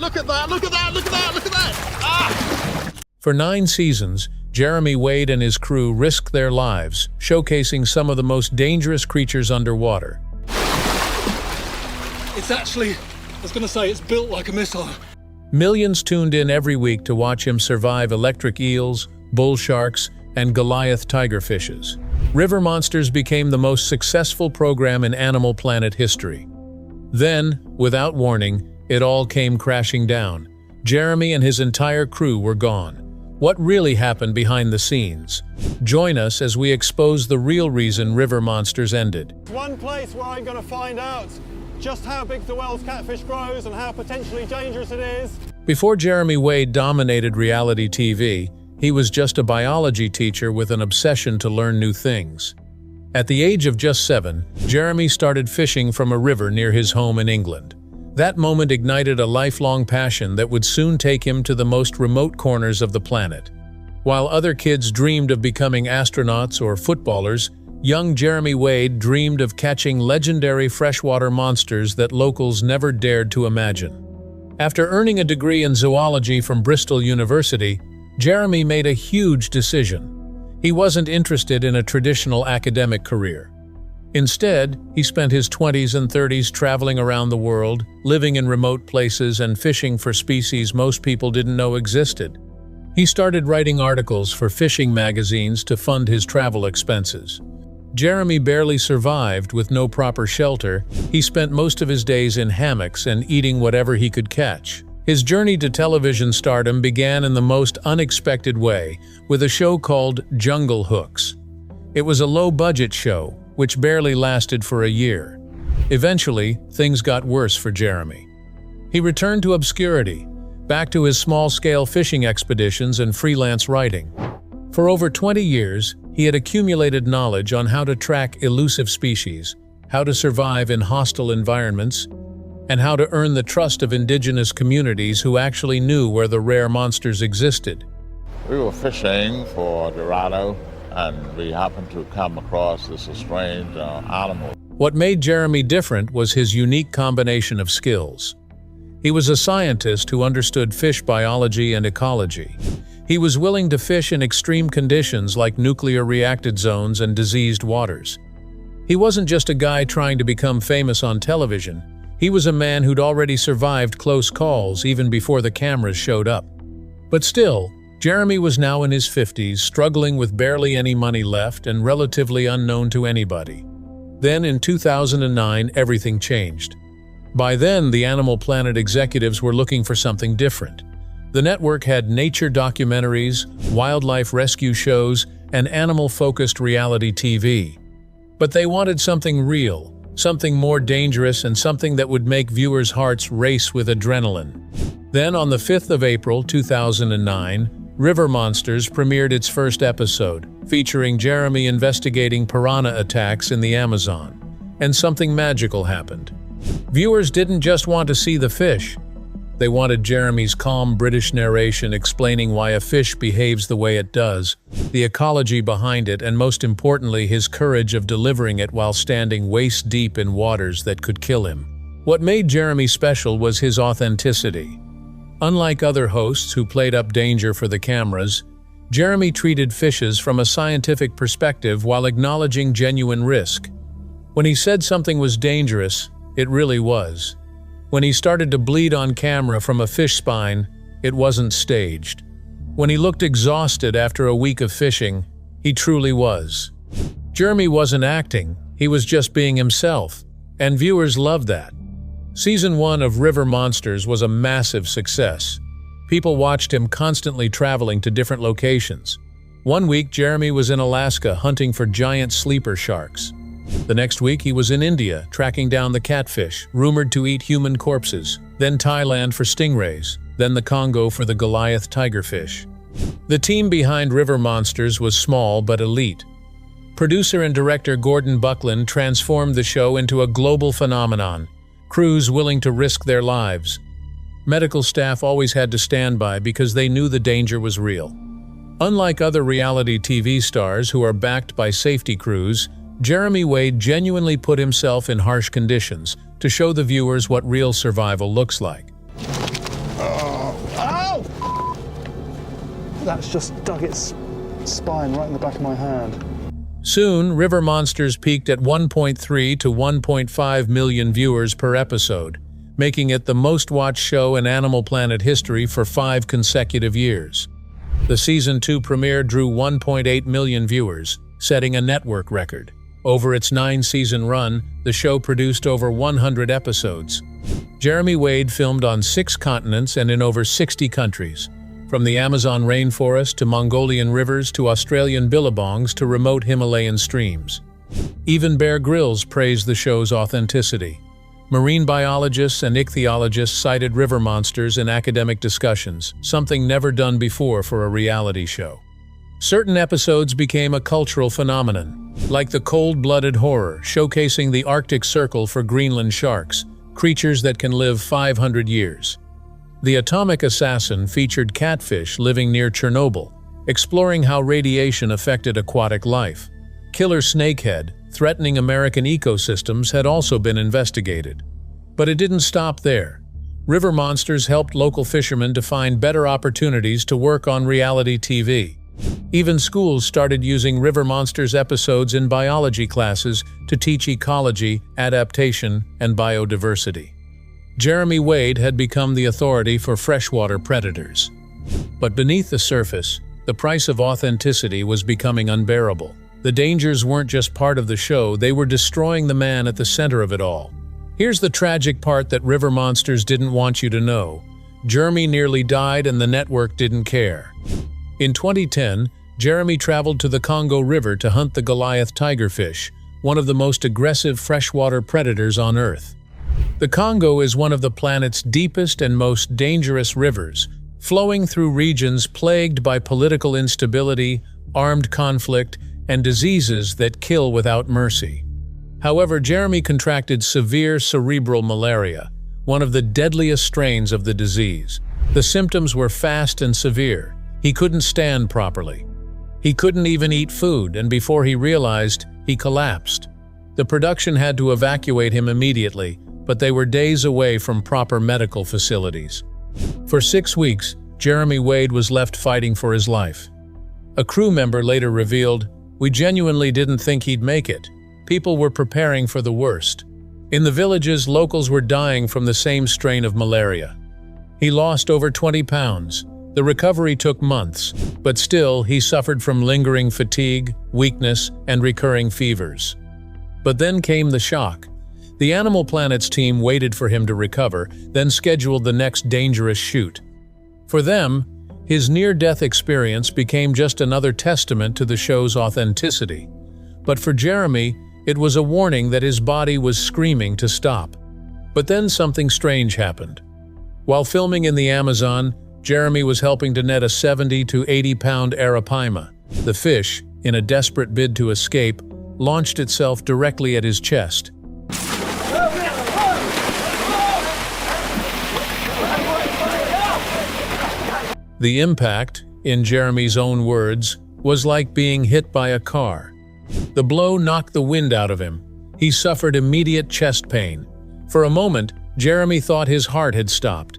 look at that, look at that, look at that, look at that! Ah! For 9 seasons, Jeremy Wade and his crew risked their lives, showcasing some of the most dangerous creatures underwater. It's actually, I was going to say, it's built like a missile. Millions tuned in every week to watch him survive electric eels, bull sharks, and Goliath tigerfishes. River Monsters became the most successful program in Animal Planet history. Then, without warning, it all came crashing down. Jeremy and his entire crew were gone. What really happened behind the scenes? Join us as we expose the real reason River Monsters ended. One place where I'm going to find out just how big the world's catfish grows and how potentially dangerous it is. Before Jeremy Wade dominated reality TV, he was just a biology teacher with an obsession to learn new things. At the age of just 7, Jeremy started fishing from a river near his home in England. That moment ignited a lifelong passion that would soon take him to the most remote corners of the planet. While other kids dreamed of becoming astronauts or footballers, young Jeremy Wade dreamed of catching legendary freshwater monsters that locals never dared to imagine. After earning a degree in zoology from Bristol University, Jeremy made a huge decision. He wasn't interested in a traditional academic career. Instead, he spent his 20s and 30s traveling around the world, living in remote places and fishing for species most people didn't know existed. He started writing articles for fishing magazines to fund his travel expenses. Jeremy barely survived with no proper shelter. He spent most of his days in hammocks and eating whatever he could catch. His journey to television stardom began in the most unexpected way, with a show called Jungle Hooks. It was a low-budget show, which barely lasted for a year. Eventually, things got worse for Jeremy. He returned to obscurity, back to his small-scale fishing expeditions and freelance writing. For over 20 years, he had accumulated knowledge on how to track elusive species, how to survive in hostile environments, and how to earn the trust of indigenous communities who actually knew where the rare monsters existed. We were fishing for Dorado, and we happened to come across this strange animal. What made Jeremy different was his unique combination of skills. He was a scientist who understood fish biology and ecology. He was willing to fish in extreme conditions like nuclear-reacted zones and diseased waters. He wasn't just a guy trying to become famous on television. He was a man who'd already survived close calls even before the cameras showed up. But still, Jeremy was now in his 50s, struggling with barely any money left and relatively unknown to anybody. Then in 2009, everything changed. By then, the Animal Planet executives were looking for something different. The network had nature documentaries, wildlife rescue shows, and animal-focused reality TV. But they wanted something real, something more dangerous, and something that would make viewers' hearts race with adrenaline. Then, on the 5th of April 2009, River Monsters premiered its first episode, featuring Jeremy investigating piranha attacks in the Amazon. And something magical happened. Viewers didn't just want to see the fish. They wanted Jeremy's calm British narration explaining why a fish behaves the way it does, the ecology behind it, and most importantly, his courage of delivering it while standing waist-deep in waters that could kill him. What made Jeremy special was his authenticity. Unlike other hosts who played up danger for the cameras, Jeremy treated fishes from a scientific perspective while acknowledging genuine risk. When he said something was dangerous, it really was. When he started to bleed on camera from a fish spine, it wasn't staged. When he looked exhausted after a week of fishing, he truly was. Jeremy wasn't acting, he was just being himself, and viewers loved that. Season 1 of River Monsters was a massive success. People watched him constantly traveling to different locations. One week, Jeremy was in Alaska hunting for giant sleeper sharks. The next week, he was in India, tracking down the catfish, rumored to eat human corpses, then Thailand for stingrays, then the Congo for the Goliath tigerfish. The team behind River Monsters was small but elite. Producer and director Gordon Buckland transformed the show into a global phenomenon, crews willing to risk their lives. Medical staff always had to stand by because they knew the danger was real. Unlike other reality TV stars who are backed by safety crews, Jeremy Wade genuinely put himself in harsh conditions to show the viewers what real survival looks like. Ow! That's just dug its spine right in the back of my hand. Soon, River Monsters peaked at 1.3 to 1.5 million viewers per episode, making it the most-watched show in Animal Planet history for 5 consecutive years. The Season 2 premiere drew 1.8 million viewers, setting a network record. Over its 9-season run, the show produced over 100 episodes. Jeremy Wade filmed on 6 continents and in over 60 countries. From the Amazon rainforest to Mongolian rivers to Australian billabongs to remote Himalayan streams. Even Bear Grylls praised the show's authenticity. Marine biologists and ichthyologists cited river monsters in academic discussions, something never done before for a reality show. Certain episodes became a cultural phenomenon, like the cold-blooded horror showcasing the Arctic Circle for Greenland sharks, creatures that can live 500 years. The Atomic Assassin featured catfish living near Chernobyl, exploring how radiation affected aquatic life. Killer snakehead, threatening American ecosystems, had also been investigated. But it didn't stop there. River Monsters helped local fishermen to find better opportunities to work on reality TV. Even schools started using River Monsters episodes in biology classes to teach ecology, adaptation, and biodiversity. Jeremy Wade had become the authority for freshwater predators. But beneath the surface, the price of authenticity was becoming unbearable. The dangers weren't just part of the show, they were destroying the man at the center of it all. Here's the tragic part that River Monsters didn't want you to know. Jeremy nearly died and the network didn't care. In 2010, Jeremy traveled to the Congo River to hunt the goliath tigerfish, one of the most aggressive freshwater predators on Earth. The Congo is one of the planet's deepest and most dangerous rivers, flowing through regions plagued by political instability, armed conflict, and diseases that kill without mercy. However, Jeremy contracted severe cerebral malaria, one of the deadliest strains of the disease. The symptoms were fast and severe. He couldn't stand properly. He couldn't even eat food, and before he realized, he collapsed. The production had to evacuate him immediately, but they were days away from proper medical facilities. For 6 weeks, Jeremy Wade was left fighting for his life. A crew member later revealed, "We genuinely didn't think he'd make it. People were preparing for the worst. In the villages, locals were dying from the same strain of malaria." He lost over 20 pounds. The recovery took months, but still he suffered from lingering fatigue, weakness, and recurring fevers. But then came the shock. The Animal Planet's team waited for him to recover, then scheduled the next dangerous shoot. For them, his near-death experience became just another testament to the show's authenticity. But for Jeremy, it was a warning that his body was screaming to stop. But then something strange happened. While filming in the Amazon, Jeremy was helping to net a 70 to 80-pound arapaima. The fish, in a desperate bid to escape, launched itself directly at his chest. The impact, in Jeremy's own words, was like being hit by a car. The blow knocked the wind out of him. He suffered immediate chest pain. For a moment, Jeremy thought his heart had stopped.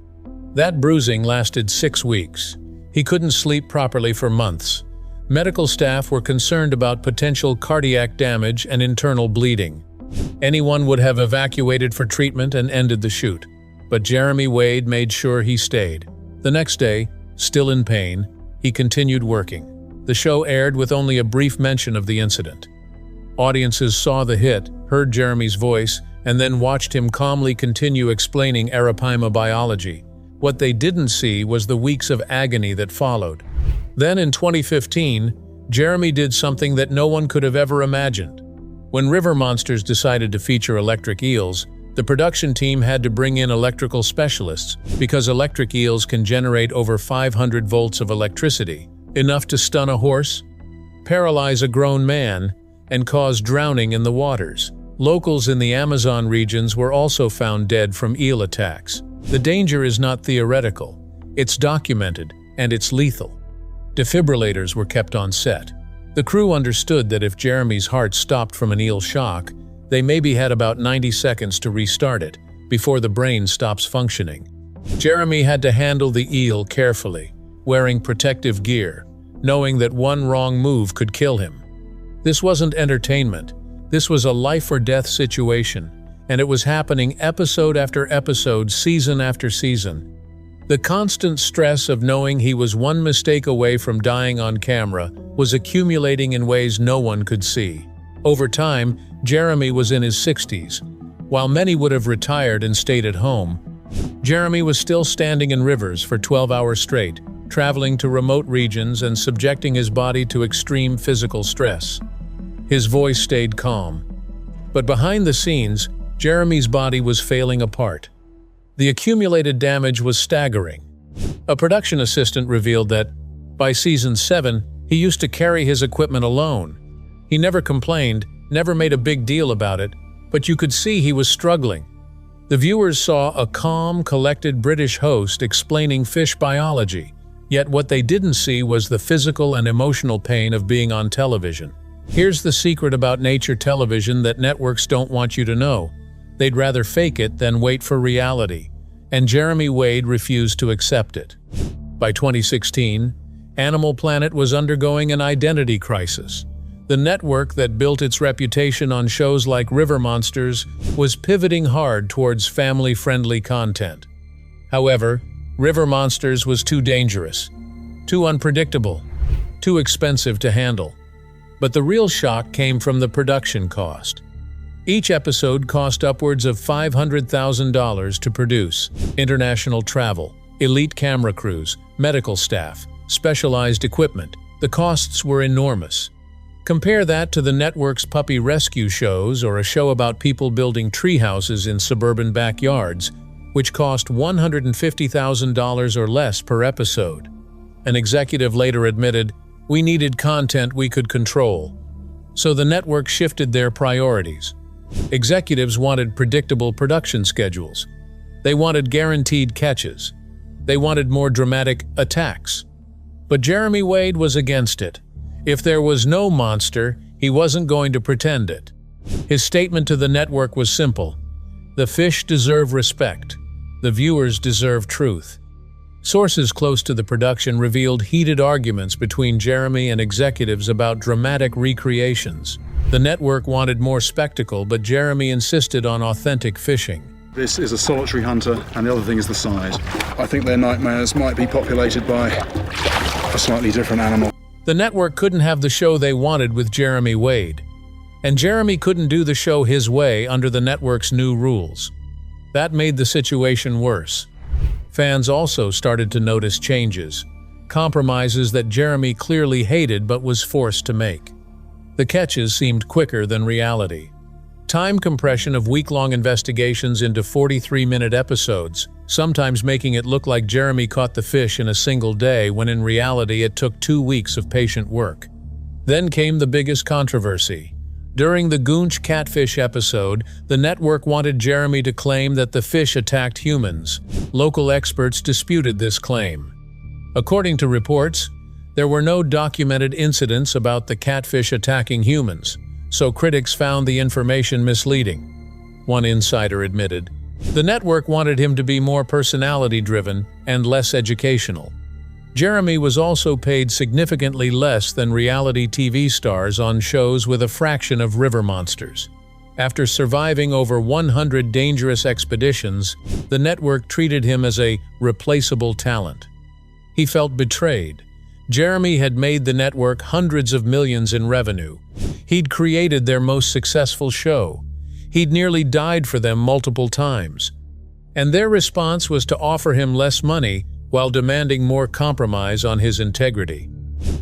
That bruising lasted 6 weeks. He couldn't sleep properly for months. Medical staff were concerned about potential cardiac damage and internal bleeding. Anyone would have evacuated for treatment and ended the shoot. But Jeremy Wade made sure he stayed. The next day, still in pain, he continued working. The show aired with only a brief mention of the incident. Audiences saw the hit, heard Jeremy's voice, and then watched him calmly continue explaining arapaima biology. What they didn't see was the weeks of agony that followed. Then in 2015, Jeremy did something that no one could have ever imagined. When River Monsters decided to feature electric eels, the production team had to bring in electrical specialists because electric eels can generate over 500 volts of electricity, enough to stun a horse, paralyze a grown man, and cause drowning in the waters. Locals in the Amazon regions were also found dead from eel attacks. The danger is not theoretical, it's documented, and it's lethal. Defibrillators were kept on set. The crew understood that if Jeremy's heart stopped from an eel shock, they maybe had about 90 seconds to restart it, before the brain stops functioning. Jeremy had to handle the eel carefully, wearing protective gear, knowing that one wrong move could kill him. This wasn't entertainment. This was a life-or-death situation, and it was happening episode after episode, season after season. The constant stress of knowing he was one mistake away from dying on camera was accumulating in ways no one could see. Over time, Jeremy was in his 60s. While many would have retired and stayed at home, Jeremy was still standing in rivers for 12 hours straight, traveling to remote regions and subjecting his body to extreme physical stress. His voice stayed calm. But behind the scenes, Jeremy's body was failing apart. The accumulated damage was staggering. A production assistant revealed that, by season 7, he used to carry his equipment alone. He never complained, never made a big deal about it, but you could see he was struggling. The viewers saw a calm, collected British host explaining fish biology, yet what they didn't see was the physical and emotional pain of being on television. Here's the secret about nature television that networks don't want you to know. They'd rather fake it than wait for reality, and Jeremy Wade refused to accept it. By 2016, Animal Planet was undergoing an identity crisis. The network that built its reputation on shows like River Monsters was pivoting hard towards family-friendly content. However, River Monsters was too dangerous, too unpredictable, too expensive to handle. But the real shock came from the production cost. Each episode cost upwards of $500,000 to produce. International travel, elite camera crews, medical staff, specialized equipment. The costs were enormous. Compare that to the network's puppy rescue shows or a show about people building treehouses in suburban backyards, which cost $150,000 or less per episode. An executive later admitted, "We needed content we could control." So the network shifted their priorities. Executives wanted predictable production schedules. They wanted guaranteed catches. They wanted more dramatic attacks. But Jeremy Wade was against it. If there was no monster, he wasn't going to pretend it. His statement to the network was simple: the fish deserve respect. The viewers deserve truth. Sources close to the production revealed heated arguments between Jeremy and executives about dramatic recreations. The network wanted more spectacle, but Jeremy insisted on authentic fishing. This is a solitary hunter, and the other thing is the size. I think their nightmares might be populated by a slightly different animal. The network couldn't have the show they wanted with Jeremy Wade, and Jeremy couldn't do the show his way under the network's new rules. That made the situation worse. Fans also started to notice changes, compromises that Jeremy clearly hated but was forced to make. The catches seemed quicker than reality. Time compression of week-long investigations into 43-minute episodes, sometimes making it look like Jeremy caught the fish in a single day when in reality it took 2 weeks of patient work. Then came the biggest controversy. During the Goonch catfish episode, the network wanted Jeremy to claim that the fish attacked humans. Local experts disputed this claim. According to reports, there were no documented incidents about the catfish attacking humans, so critics found the information misleading. One insider admitted, the network wanted him to be more personality-driven and less educational. Jeremy was also paid significantly less than reality TV stars on shows with a fraction of river monsters. After surviving over 100 dangerous expeditions, the network treated him as a replaceable talent. He felt betrayed. Jeremy had made the network hundreds of millions in revenue. He'd created their most successful show. He'd nearly died for them multiple times. And their response was to offer him less money while demanding more compromise on his integrity.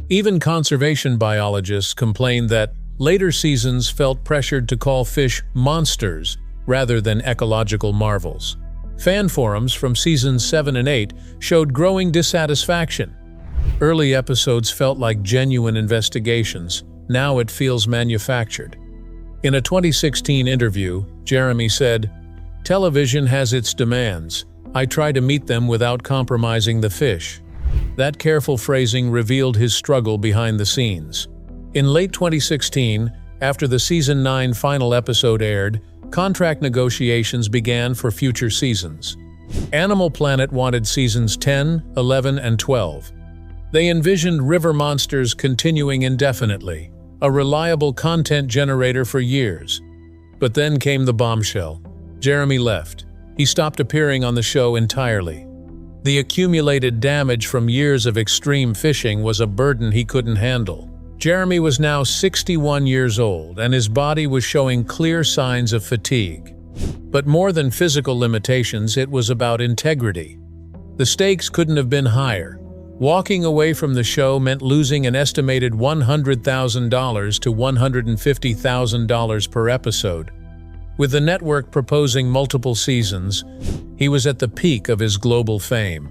Even conservation biologists complained that later seasons felt pressured to call fish monsters rather than ecological marvels. Fan forums from seasons 7 and 8 showed growing dissatisfaction. Early episodes felt like genuine investigations. Now it feels manufactured. In a 2016 interview, Jeremy said, "Television has its demands. I try to meet them without compromising the fish." That careful phrasing revealed his struggle behind the scenes. In late 2016, after the Season 9 final episode aired, contract negotiations began for future seasons. Animal Planet wanted seasons 10, 11, and 12. They envisioned river monsters continuing indefinitely, a reliable content generator for years. But then came the bombshell. Jeremy left. He stopped appearing on the show entirely. The accumulated damage from years of extreme fishing was a burden he couldn't handle. Jeremy was now 61 years old, and his body was showing clear signs of fatigue. But more than physical limitations, it was about integrity. The stakes couldn't have been higher. Walking away from the show meant losing an estimated $100,000 to $150,000 per episode. With the network proposing multiple seasons, he was at the peak of his global fame.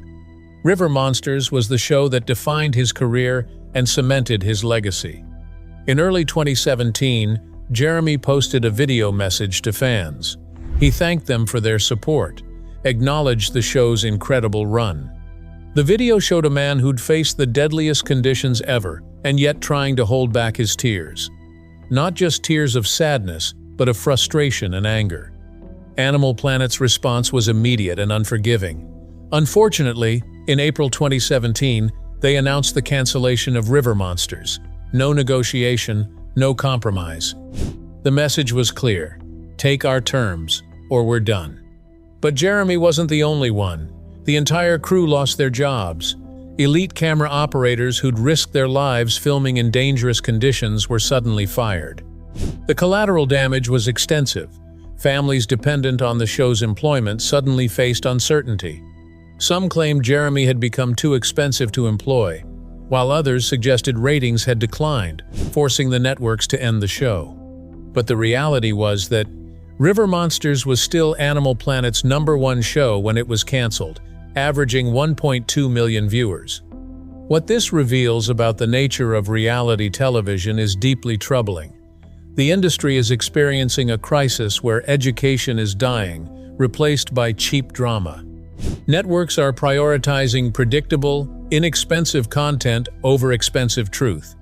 River Monsters was the show that defined his career and cemented his legacy. In early 2017, Jeremy posted a video message to fans. He thanked them for their support, acknowledged the show's incredible run. The video showed a man who'd faced the deadliest conditions ever, and yet trying to hold back his tears. Not just tears of sadness, but of frustration and anger. Animal Planet's response was immediate and unforgiving. Unfortunately, in April 2017, they announced the cancellation of River Monsters. No negotiation, no compromise. The message was clear: take our terms, or we're done. But Jeremy wasn't the only one. The entire crew lost their jobs. Elite camera operators who'd risked their lives filming in dangerous conditions were suddenly fired. The collateral damage was extensive. Families dependent on the show's employment suddenly faced uncertainty. Some claimed Jeremy had become too expensive to employ, while others suggested ratings had declined, forcing the networks to end the show. But the reality was that River Monsters was still Animal Planet's #1 show when it was canceled, averaging 1.2 million viewers. What this reveals about the nature of reality television is deeply troubling. The industry is experiencing a crisis where education is dying, replaced by cheap drama. Networks are prioritizing predictable, inexpensive content over expensive truth.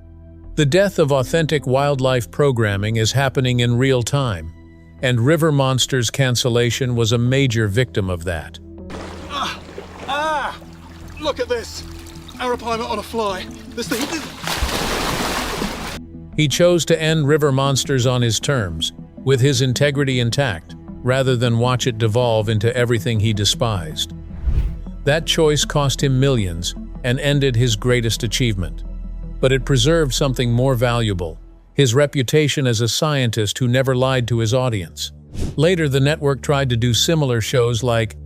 The death of authentic wildlife programming is happening in real time, and River Monsters' cancellation was a major victim of that. Look at this! Arapaima on a fly. This thing... He chose to end River Monsters on his terms, with his integrity intact, rather than watch it devolve into everything he despised. That choice cost him millions and ended his greatest achievement. But it preserved something more valuable: his reputation as a scientist who never lied to his audience. Later, the network tried to do similar shows like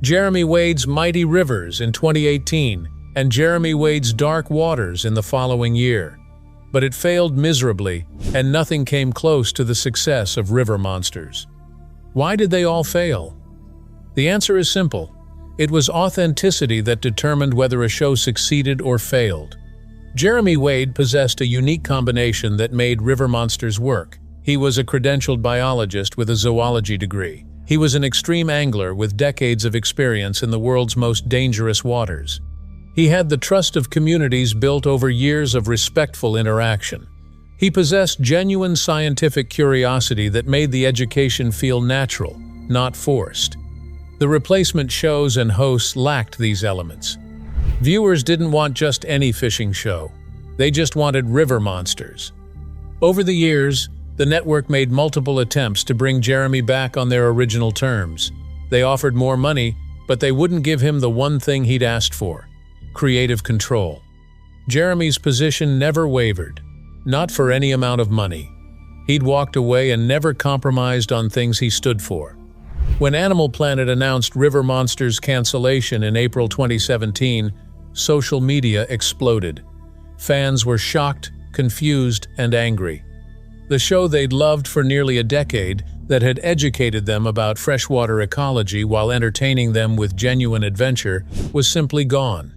Jeremy Wade's Mighty Rivers in 2018 and Jeremy Wade's Dark Waters in the following year. But it failed miserably, and nothing came close to the success of River Monsters. Why did they all fail? The answer is simple. It was authenticity that determined whether a show succeeded or failed. Jeremy Wade possessed a unique combination that made River Monsters work. He was a credentialed biologist with a zoology degree. He was an extreme angler with decades of experience in the world's most dangerous waters. He had the trust of communities built over years of respectful interaction. He possessed genuine scientific curiosity that made the education feel natural, not forced. The replacement shows and hosts lacked these elements. Viewers didn't want just any fishing show. They just wanted River Monsters. Over the years, the network made multiple attempts to bring Jeremy back on their original terms. They offered more money, but they wouldn't give him the one thing he'd asked for: creative control. Jeremy's position never wavered, not for any amount of money. He'd walked away and never compromised on things he stood for. When Animal Planet announced River Monsters' cancellation in April 2017, social media exploded. Fans were shocked, confused, and angry. The show they'd loved for nearly a decade, that had educated them about freshwater ecology while entertaining them with genuine adventure, was simply gone.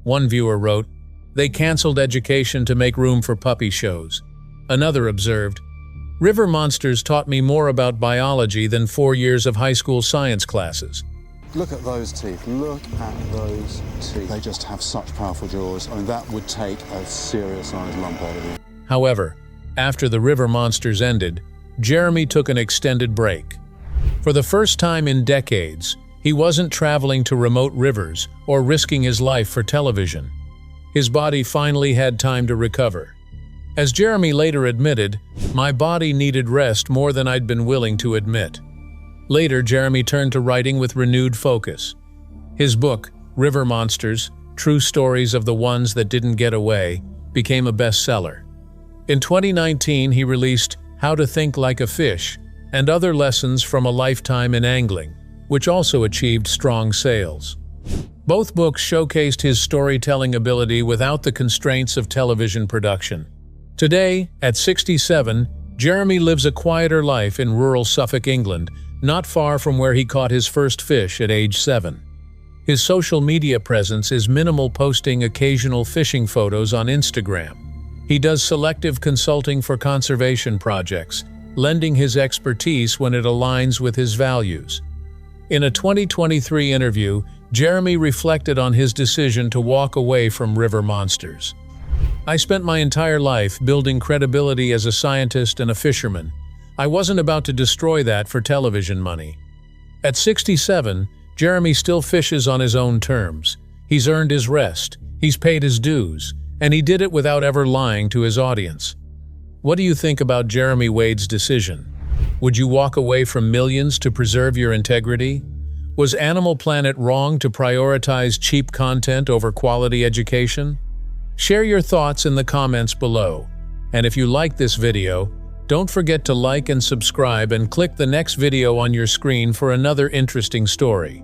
One viewer wrote, "They canceled education to make room for puppy shows." Another observed, "River Monsters taught me more about biology than 4 years of high school science classes." Look at those teeth. Look at those teeth. They just have such powerful jaws. I mean, that would take a serious-sized lump out of you. However, after the River Monsters ended, Jeremy took an extended break. For the first time in decades, He wasn't traveling to remote rivers or risking his life for television. His body finally had time to recover. As Jeremy later admitted, "My body needed rest more than I'd been willing to admit." Later, Jeremy turned to writing with renewed focus. His book, River Monsters: True Stories of the Ones That Didn't Get Away, became a bestseller. In 2019, he released How to Think Like a Fish and Other Lessons from a Lifetime in Angling, which also achieved strong sales. Both books showcased his storytelling ability without the constraints of television production. Today, at 67, Jeremy lives a quieter life in rural Suffolk, England, not far from where he caught his first fish at age 7. His social media presence is minimal, posting occasional fishing photos on Instagram. He does selective consulting for conservation projects, lending his expertise when it aligns with his values. In a 2023 interview, Jeremy reflected on his decision to walk away from river monsters. "I spent my entire life building credibility as a scientist and a fisherman. I wasn't about to destroy that for television money." At 67, Jeremy still fishes on his own terms. He's earned his rest, he's paid his dues, and he did it without ever lying to his audience. What do you think about Jeremy Wade's decision? Would you walk away from millions to preserve your integrity? Was Animal Planet wrong to prioritize cheap content over quality education? Share your thoughts in the comments below. And if you like this video, don't forget to like and subscribe and click the next video on your screen for another interesting story.